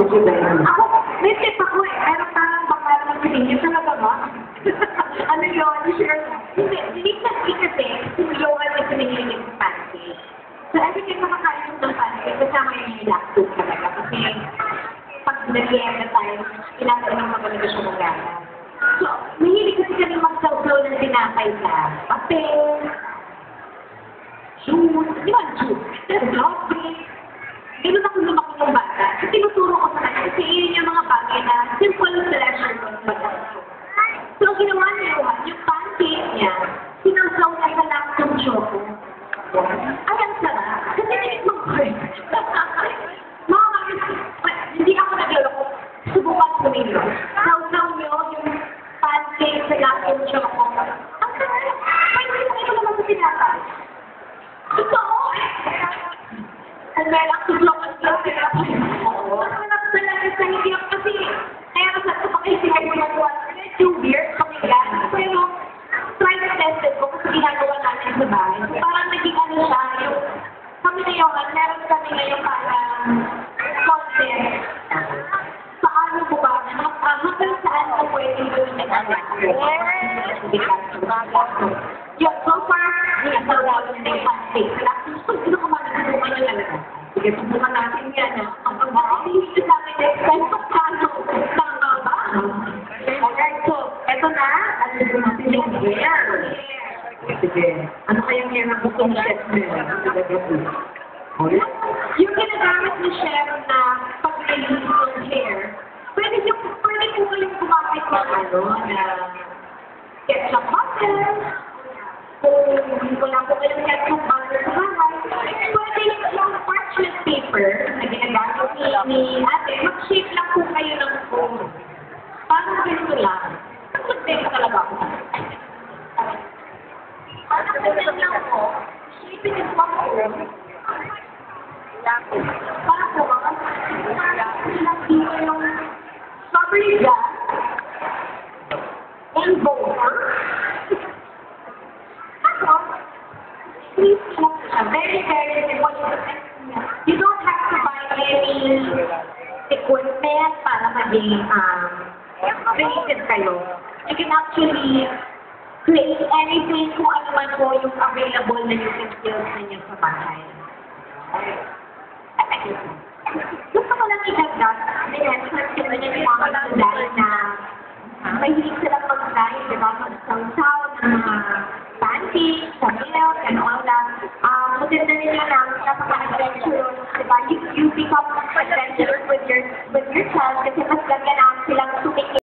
Ako, may tip ako eh. Meron parang baka ng pinili. Talaga ba? Ano yun? Share. Hindi kasi sumulungan na pinili ng pancake. So, every time makakain ng pancake, kasama yung lactose talaga. Kasi, pag nag-ienda tayo, kailangan ng magalaga siya ng gana. So, mahilig kasi kami magsaw-saw ng tinapay sa papel, juice, di ba juice? Soft drink. Ganun ako lumaki ng bata. So, tinuturo ko sa kanya. Kasi yun yung mga bagay na simple pleasure ko sa bata. So, ang ginawa niya yung pancake niya, sinawsaw niya sa lactose choco. Ay, ang sarap. Kasi tinikman ko eh. Hindi ako nagluloko. Subukan ko ninyo. Sausaw niyo yung pancake sa lactose choco. Ang sarap. May hindi ko naman sa tinapay. Totoo. Ang may lactose choco sa tinapay. Ang sarap talaga sa hindi ako kasi kaya nasabi ko pakisigan mo yung one. Medyo weird kami yan. Pero try to test it ko kasi ginagawa natin sa bahay. So, parang naging ano siya, yung kami ngayon, meron kami ngayon parang concept. Paano po ba? Hanggang saan ko pwede yung yun, so far, ginagawa ko na yung pancake. Kung sino kumain, subukan nyo talaga. Sige, subukan natin yan. Ang pag-makinig namin next time, paano? Tama ba? Alright, so, eto na. Ano po natin yung hair? Sige. Ano kayang hair na gusto ni Chef Mel? Yung ginagamit ni Chef na pag-release ng hair, pwede po kayong gumamit ng ano, na ketchup butter. Kung wala po kayong ketchup butter sa bahay, pwede yung parchment paper na ginagamit ni ate, mag-shape lang po kayo ng foam. Parang ganito lang. Nag-shape talaga ako. Parang ganito lang po. Shape it lang po. Parang po, parang dito yung strawberry jam and butter. Ano? Please lang siya. Very, very simple. You don't have to buy any equipment para maging creative kayo. You can actually create anything kung ano man po yung available na yung skills ninyo sa bahay. Gusto ko lang i-dagdag, minention sila niya yung mga dahil na mahilig silang mag-dahil, diba? Mag-saw-saw ng mga pancakes, sa milk, and all that. Maganda rin yun ang napaka-adventurous, diba? You become adventurous with your child kasi mas ganda na silang tumikip.